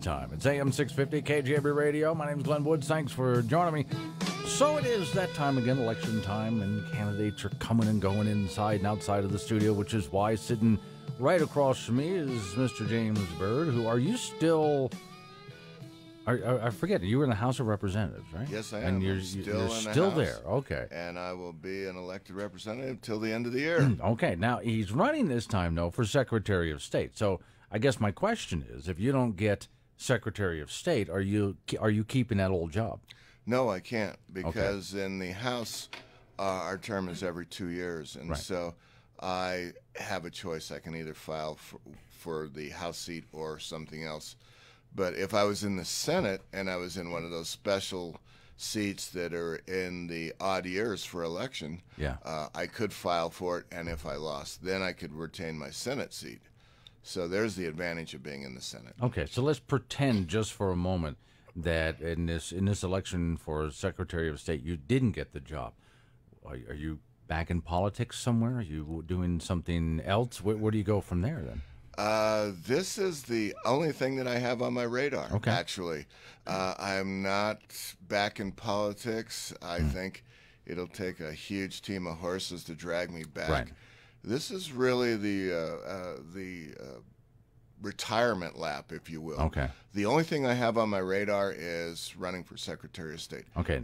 time. It's AM 650 KGAB Radio. My name is Glenn Woods. Thanks for joining me. So it is that time again, election time, and candidates are coming and going inside and outside of the studio, which is why sitting right across from me is Mr. James Byrd. Who are you still? I forget. You were in the House of Representatives, right? Yes, I am. And you're still there. Okay. And I will be an elected representative till the end of the year. Okay. Now, he's running this time, though, for Secretary of State. So I guess my question is, if you don't get Secretary of State, are you keeping that old job? No, I can't, because in the House, our term is every 2 years. And so I have a choice. I can either file for the House seat or something else. But if I was in the Senate and I was in one of those special seats that are in the odd years for election, I could file for it, and if I lost, then I could retain my Senate seat. So there's the advantage of being in the Senate. Okay, so let's pretend just for a moment that in this election for Secretary of State, you didn't get the job. Are you back in politics somewhere? Are you doing something else? Where do you go from there then? This is the only thing that I have on my radar, actually. I'm not back in politics. I think it'll take a huge team of horses to drag me back. Right. This is really the retirement lap, if you will. Okay. The only thing I have on my radar is running for Secretary of State. Okay.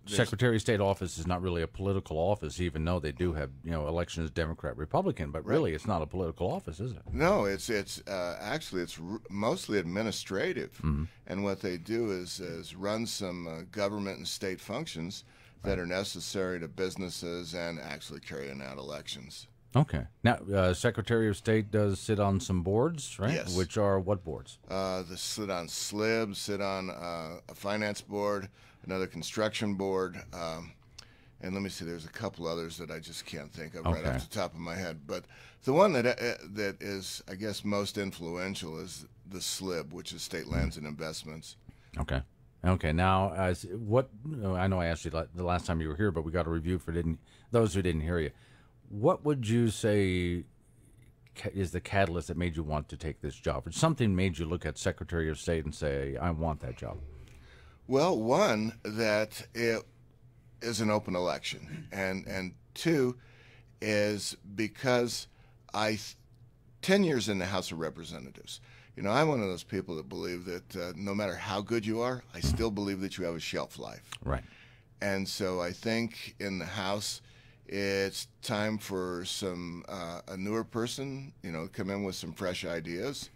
Secretary of State office is not really a political office, even though they do have, elections Democrat, Republican, but really it's not a political office, is it? No, it's actually mostly administrative, and what they do is run some government and state functions that are necessary to businesses and actually carrying out elections. Okay. Now, Secretary of State does sit on some boards, right? Yes. Which are what boards? They sit on SLIB, sit on a finance board, another construction board, and let me see, there's a couple others that I just can't think of right off the top of my head. But the one that is, I guess, most influential is the SLIB, which is State Lands and Investments. Okay. Okay. Now, I know I asked you the last time you were here, but we got a review for those who didn't hear you. What would you say is the catalyst that made you want to take this job? Or something made you look at Secretary of State and say, I want that job? Well, one, that it is an open election, and two is because 10 years in the House of Representatives, I'm one of those people that believe that no matter how good you are, I still believe that you have a shelf life. Right. And so I think in the House, it's time for a newer person, come in with some fresh ideas.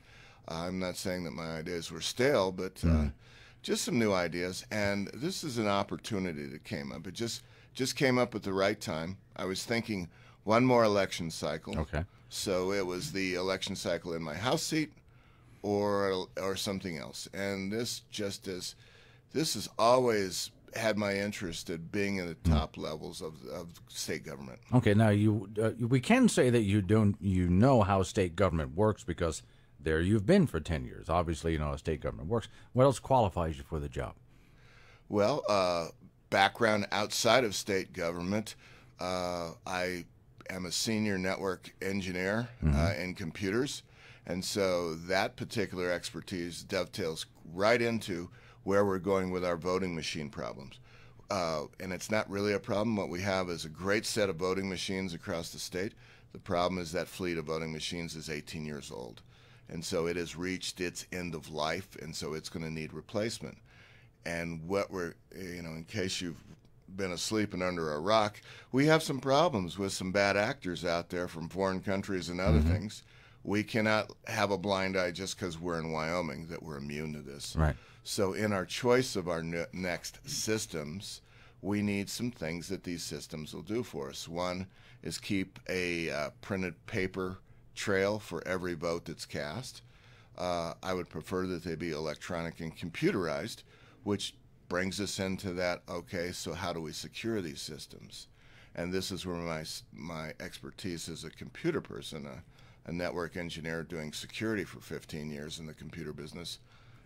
I'm not saying that my ideas were stale, but just some new ideas. And this is an opportunity that came up. It just came up at the right time. I was thinking one more election cycle. Okay. So it was the election cycle in my House seat or something else. And this has always had my interest in being in the top levels of state government. Okay, now we can say that you know how state government works because there you've been for 10 years. Obviously, you know how state government works. What else qualifies you for the job? Well, background outside of state government, I am a senior network engineer in computers, and so that particular expertise dovetails right into where we're going with our voting machine problems. And it's not really a problem. What we have is a great set of voting machines across the state. The problem is that fleet of voting machines is 18 years old. And so it has reached its end of life, and so it's going to need replacement. And what in case you've been asleep and under a rock, we have some problems with some bad actors out there from foreign countries and other things. We cannot have a blind eye just because we're in Wyoming that we're immune to this. Right. So in our choice of our next systems, we need some things that these systems will do for us. One is keep a printed paper trail for every vote that's cast. I would prefer that they be electronic and computerized, which brings us into that, okay, so how do we secure these systems? And this is where my expertise as a computer person, a network engineer doing security for 15 years in the computer business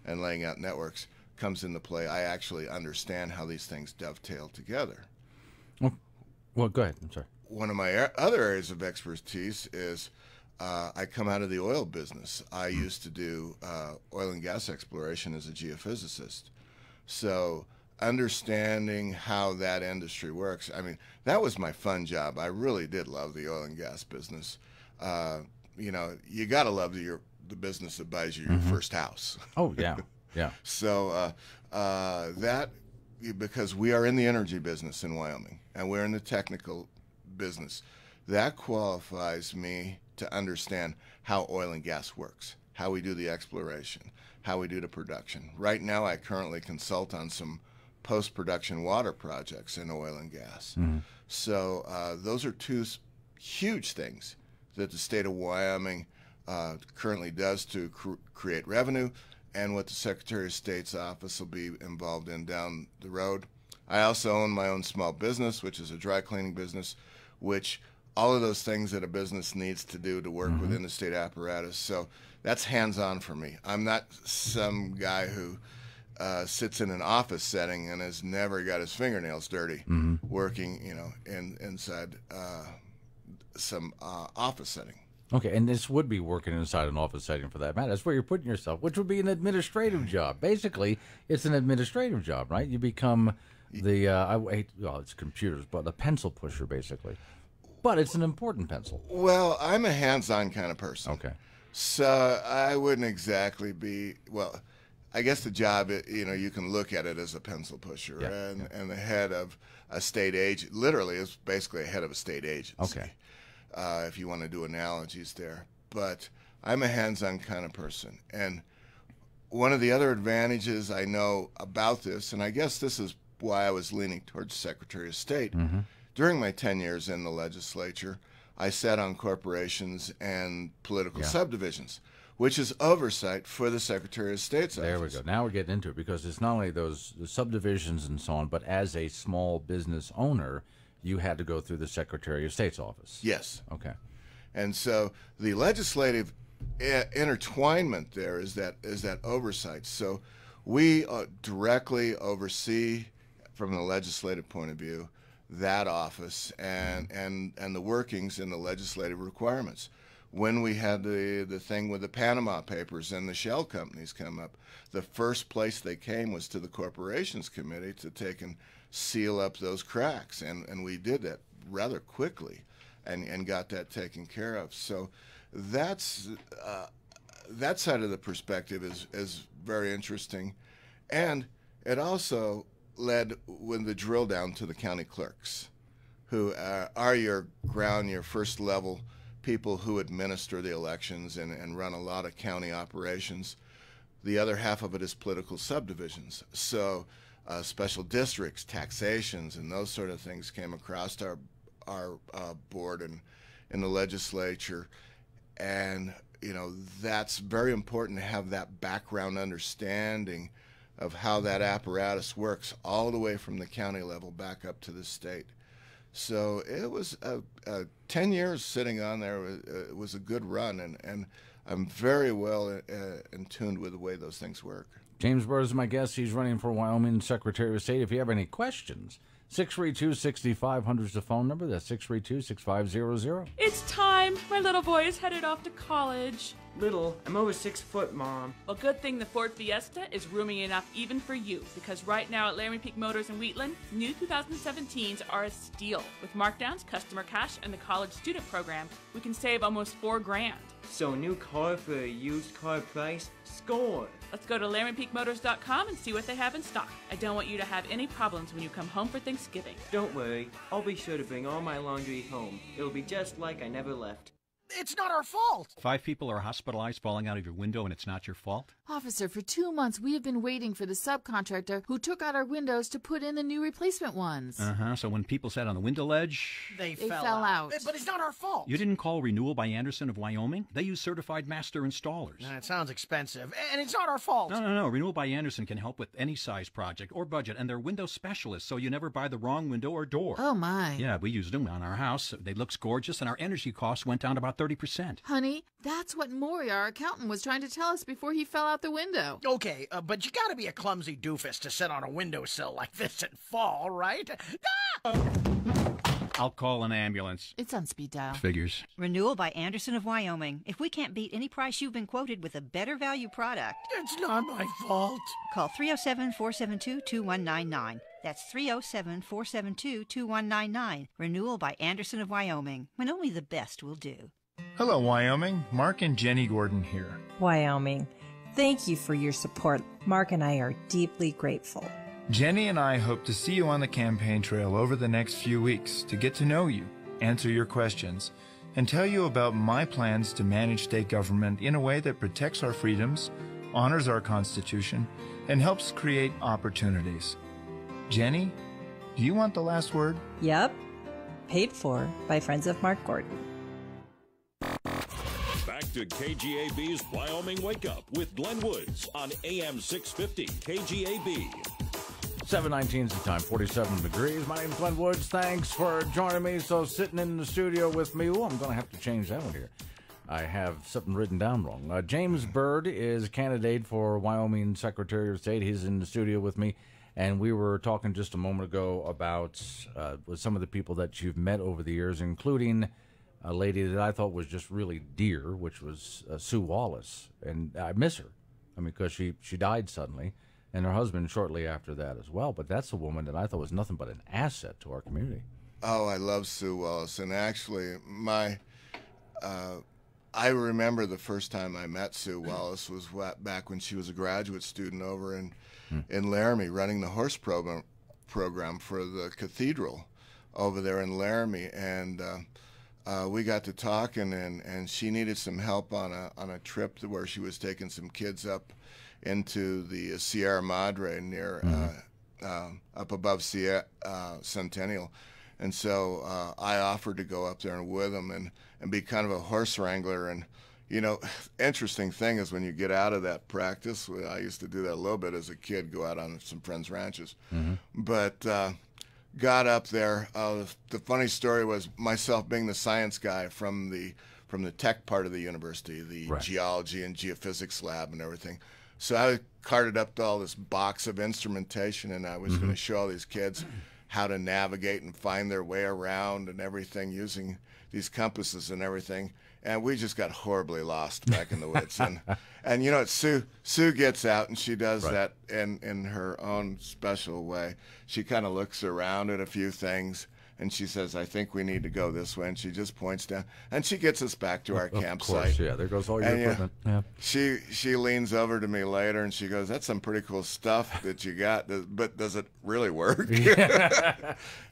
and laying out networks, comes into play. I actually understand how these things dovetail together. Well, go ahead. I'm sorry. One of my other areas of expertise is I come out of the oil business. I used to do oil and gas exploration as a geophysicist. So understanding how that industry works, I mean, that was my fun job. I really did love the oil and gas business. You know, you got to love the business that buys you your first house. Oh, yeah, yeah. So because we are in the energy business in Wyoming, and we're in the technical business, that qualifies me to understand how oil and gas works, how we do the exploration, how we do the production. Right now, I currently consult on some post-production water projects in oil and gas. So those are two huge things that the state of Wyoming currently does to create revenue, and what the Secretary of State's office will be involved in down the road. I also own my own small business, which is a dry cleaning business, which all of those things that a business needs to do to work within the state apparatus. So that's hands-on for me. I'm not some guy who sits in an office setting and has never got his fingernails dirty working, you know, inside some office setting. Okay, and this would be working inside an office setting for that matter. That's where you're putting yourself, which would be an administrative job. Basically, it's an administrative job, right? You become it's computers, but a pencil pusher, basically. But it's an important pencil. Well, I'm a hands-on kind of person. Okay. So I wouldn't exactly be, well, I guess the job, you know, you can look at it as a pencil pusher. And the head of a state agency, literally, is basically a head of a state agency. Okay. If you want to do analogies there. But I'm a hands-on kind of person. And one of the other advantages I know about this, and I guess this is why I was leaning towards Secretary of State, during my 10 years in the legislature, I sat on corporations and political subdivisions, which is oversight for the Secretary of State's office. There we go. Now we're getting into it, because it's not only the subdivisions and so on, but as a small business owner, you had to go through the Secretary of State's office. Yes. Okay. And so the legislative intertwinement there is that oversight. So we directly oversee, from the legislative point of view, that office and the workings and the legislative requirements. When we had the thing with the Panama Papers and the shell companies come up, the first place they came was to the Corporations Committee to take and seal up those cracks, and we did that rather quickly and got that taken care of. So that's that side of the perspective is very interesting, and it also led with the drill down to the county clerks, who are your first level people who administer the elections and run a lot of county operations. The other half of it is political subdivisions. So special districts, taxations, and those sort of things came across our board and in the legislature. And, you know, that's very important to have that background understanding of how that apparatus works all the way from the county level back up to the state. So it was 10 years sitting on there. It was a good run, and I'm very well in tune with the way those things work. James Byrd is my guest. He's running for Wyoming Secretary of State. If you have any questions, 632-6500 is the phone number. That's 632-6500. It's time. My little boy is headed off to college. Little, I'm over 6 foot, Mom. Well, good thing the Ford Fiesta is roomy enough even for you, because right now at Laramie Peak Motors in Wheatland, new 2017s are a steal. With markdowns, customer cash, and the college student program, we can save almost $4,000. So a new car for a used car price? Score! Let's go to LaramiePeakMotors.com and see what they have in stock. I don't want you to have any problems when you come home for Thanksgiving. Don't worry, I'll be sure to bring all my laundry home. It'll be just like I never left. It's not our fault. 5 people are hospitalized falling out of your window, and it's not your fault? Officer, for 2 months we have been waiting for the subcontractor who took out our windows to put in the new replacement ones. So when people sat on the window ledge... They fell out. But it's not our fault. You didn't call Renewal by Anderson of Wyoming? They use certified master installers. It sounds expensive, and it's not our fault. No. Renewal by Anderson can help with any size project or budget, and they're window specialists, so you never buy the wrong window or door. Oh, my. Yeah, we used them on our house. They looked gorgeous, and our energy costs went down about 30%. Honey, that's what Maury, our accountant, was trying to tell us before he fell out the window. Okay, but you gotta be a clumsy doofus to sit on a windowsill like this and fall, right? Ah! I'll call an ambulance. It's on speed dial. Figures. Renewal by Anderson of Wyoming. If we can't beat any price you've been quoted with a better value product, It's not my fault. call 307-472-2199. That's 307-472-2199. Renewal by Anderson of Wyoming. When only the best will do. Hello, Wyoming. Mark and Jenny Gordon here. Wyoming, thank you for your support. Mark and I are deeply grateful. Jenny and I hope to see you on the campaign trail over the next few weeks to get to know you, answer your questions, and tell you about my plans to manage state government in a way that protects our freedoms, honors our Constitution, and helps create opportunities. Jenny, do you want the last word? Yep. Paid for by Friends of Mark Gordon. Back to KGAB's Wyoming Wake Up with Glenn Woods on AM 650 KGAB. 7:19 is the time, 47 degrees. My name's Glenn Woods. Thanks for joining me. So sitting in the studio with me, I'm going to have to change that one here. I have something written down wrong. James Byrd is candidate for Wyoming Secretary of State. He's in the studio with me, and we were talking just a moment ago about with some of the people that you've met over the years, including a lady that I thought was just really dear, which was Sue Wallace, and I miss her. I mean, because she died suddenly, and her husband shortly after that as well. But that's a woman that I thought was nothing but an asset to our community. Oh, I love Sue Wallace, and actually, I remember the first time I met Sue Wallace was back when she was a graduate student over in Laramie, running the horse program for the cathedral over there in Laramie, and we got to talking, and she needed some help on a trip where she was taking some kids up into the Sierra Madre near up above Centennial, and so I offered to go up there and with them and be kind of a horse wrangler. And you know, interesting thing is when you get out of that practice, I used to do that a little bit as a kid, go out on some friends' ranches, but got up there. The funny story was myself being the science guy from the tech part of the university, the geology and geophysics lab and everything. So I carted up to all this box of instrumentation, and I was going to show all these kids how to navigate and find their way around and everything using these compasses and everything. And we just got horribly lost back in the woods. And you know, Sue gets out, and she does that in her own special way. She kind of looks around at a few things, and she says, "I think we need to go this way." And she just points down, and she gets us back to our campsite. Of course, yeah. There goes all your equipment. Yeah. She leans over to me later, and she goes, "That's some pretty cool stuff that you got, but does it really work?"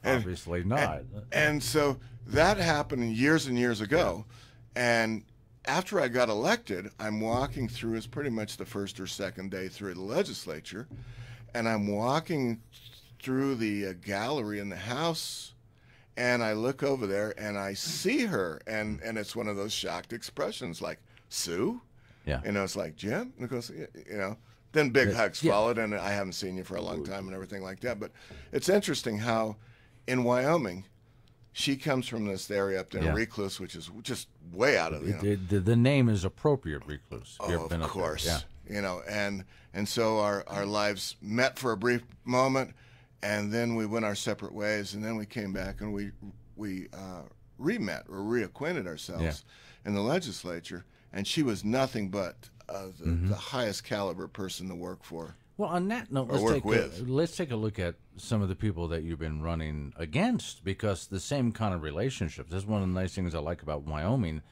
Obviously not. And so that happened years and years ago. And after I got elected, I'm walking through, it's pretty much the first or second day through the legislature, and I'm walking through the gallery in the House, and I look over there, and I see her, and it's one of those shocked expressions, like, "Sue?" Yeah. You know, it's like, "Jim?" And it goes, you know. Then big hugs followed, and I haven't seen you for a long time and everything like that. But it's interesting how in Wyoming, she comes from this area up there in Recluse, which is just way out of the name is appropriate, Recluse. Oh, of course. You know, and so our lives met for a brief moment, and then we went our separate ways, and then we came back and we re-met or reacquainted ourselves in the legislature, and she was nothing but the highest caliber person to work for. Well, on that note, let's take a look at some of the people that you've been running against, because the same kind of relationships. That's one of the nice things I like about Wyoming.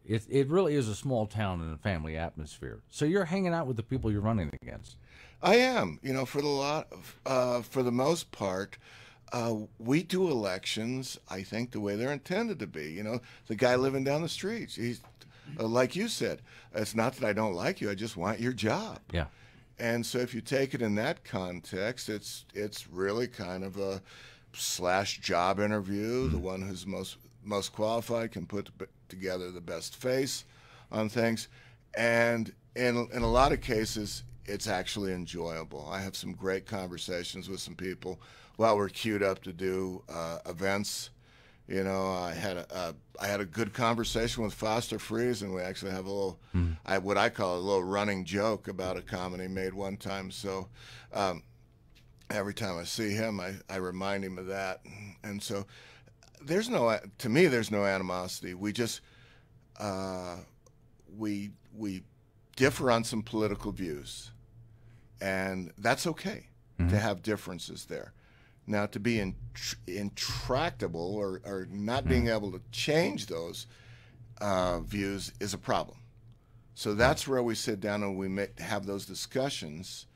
It really is a small town and a family atmosphere. So you're hanging out with the people you're running against. I am. You know, for the most part, we do elections, I think, the way they're intended to be. You know, the guy living down the street, he's like you said, it's not that I don't like you, I just want your job. Yeah. And so if you take it in that context, it's really kind of a /job interview. The one who's most qualified can put together the best face on things. And in a lot of cases, it's actually enjoyable. I have some great conversations with some people while we're queued up to do events. You know, I had a good conversation with Foster Freeze, and we actually have a little, what I call a little running joke about a comment he made one time. So every time I see him, I remind him of that. And so to me, there's no animosity. We just, we differ on some political views, and that's okay to have differences there. Now, to be intractable or not being able to change those views is a problem. So that's where we sit down and we have those discussions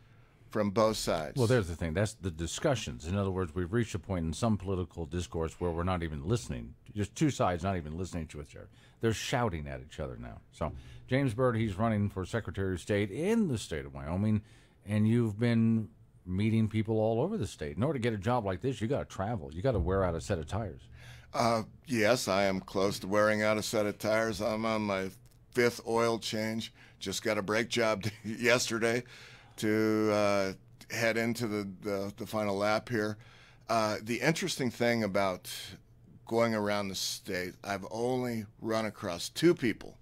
from both sides. Well, there's the thing. That's the discussions. In other words, we've reached a point in some political discourse where we're not even listening. Just two sides not even listening to each other. They're shouting at each other now. So James Byrd, he's running for Secretary of State in the state of Wyoming, and you've been meeting people all over the state. In order to get a job like this, you got to travel. You got to wear out a set of tires. Yes, I am close to wearing out a set of tires. I'm on my 5th oil change. Just got a brake job yesterday to head into the final lap here. The interesting thing about going around the state, I've only run across 2 people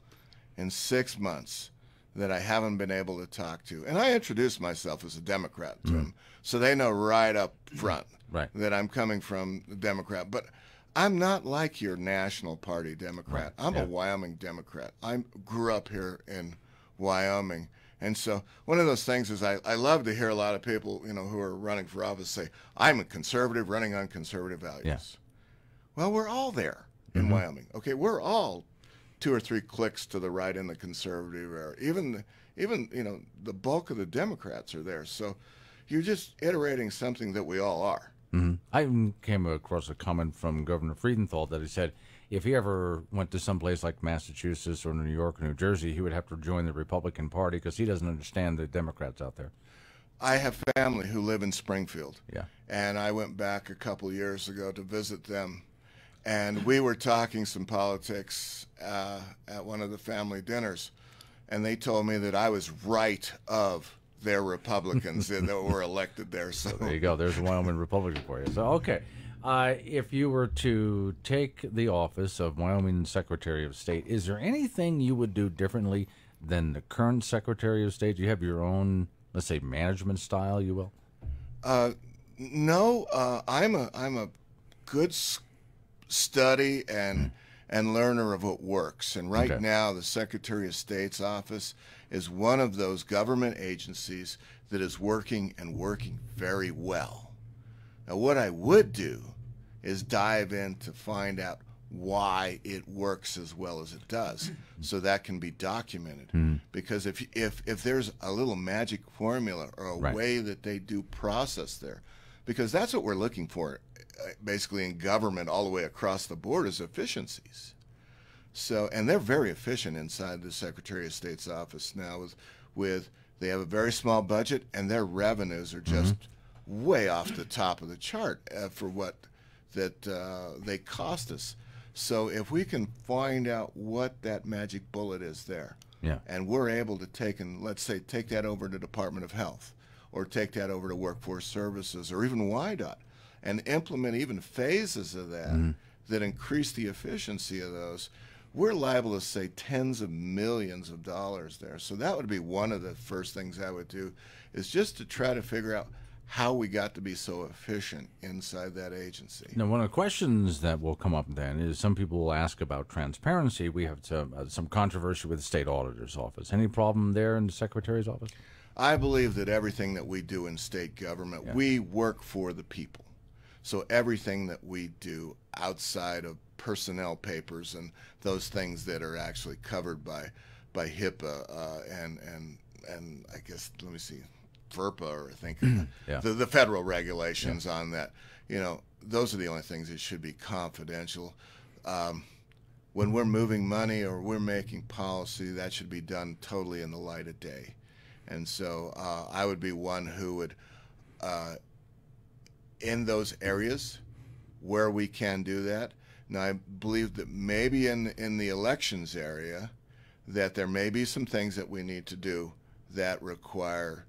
in 6 months that I haven't been able to talk to. And I introduced myself as a Democrat to them, so they know right up front that I'm coming from the Democrat. But I'm not like your National Party Democrat. I'm a Wyoming Democrat. I grew up here in Wyoming. And so one of those things is I love to hear a lot of people, who are running for office say, I'm a conservative running on conservative values. Yeah. Well, we're all there in Wyoming. Okay, we're all 2 or 3 clicks to the right in the conservative area. Even the bulk of the Democrats are there. So you're just iterating something that we all are. I even came across a comment from Governor Friedenthal that he said if he ever went to some place like Massachusetts or New York or New Jersey, he would have to join the Republican Party because he doesn't understand the Democrats out there. I have family who live in Springfield. Yeah. And I went back a couple years ago to visit them. And we were talking some politics at one of the family dinners. And they told me that I was right of their Republicans that were elected there. So there you go. There's a Wyoming Republican for you. So, okay. If you were to take the office of Wyoming Secretary of State, is there anything you would do differently than the current Secretary of State? Do you have your own, let's say, management style, you will? No. I'm a good study and learner of what works. And right now, the Secretary of State's office is one of those government agencies that is working and working very well. Now, what I would do is dive in to find out why it works as well as it does, so that can be documented. Because if there's a little magic formula or a way that they do process there, because that's what we're looking for, basically in government all the way across the board, is efficiencies. So, and they're very efficient inside the Secretary of State's office now. With they have a very small budget, and their revenues are just way off the top of the chart for what they cost us. So if we can find out what that magic bullet is there, and we're able to take that over to Department of Health, or take that over to Workforce Services, or even WYDOT, and implement even phases of that that increase the efficiency of those, we're liable to save tens of millions of dollars there. So that would be one of the first things I would do, is just to try to figure out how we got to be so efficient inside that agency. Now, one of the questions that will come up then is some people will ask about transparency. We have some controversy with the state auditor's office. Any problem there in the Secretary's office? I believe that everything that we do in state government, we work for the people. So everything that we do outside of personnel papers and those things that are actually covered by HIPAA and I guess, let me see, FERPA, or I think the federal regulations on that, those are the only things that should be confidential. When we're moving money or we're making policy, that should be done totally in the light of day. And so I would be one who would, in those areas where we can do that. Now, I believe that maybe in the elections area, that there may be some things that we need to do that require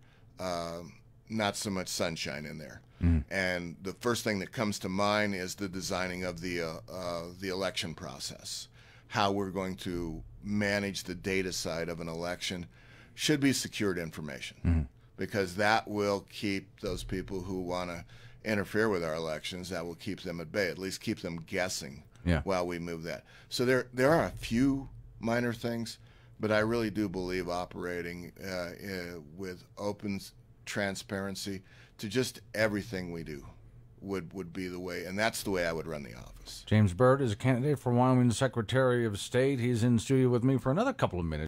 not so much sunshine in there. And the first thing that comes to mind is the designing of the election process. How we're going to manage the data side of an election should be secured information, because that will keep those people who want to interfere with our elections, that will keep them at bay, at least keep them guessing while we move that. So there are a few minor things, but I really do believe operating with open transparency to just everything we do would be the way, and that's the way I would run the office. James Byrd is a candidate for Wyoming Secretary of State. He's in studio with me for another couple of minutes.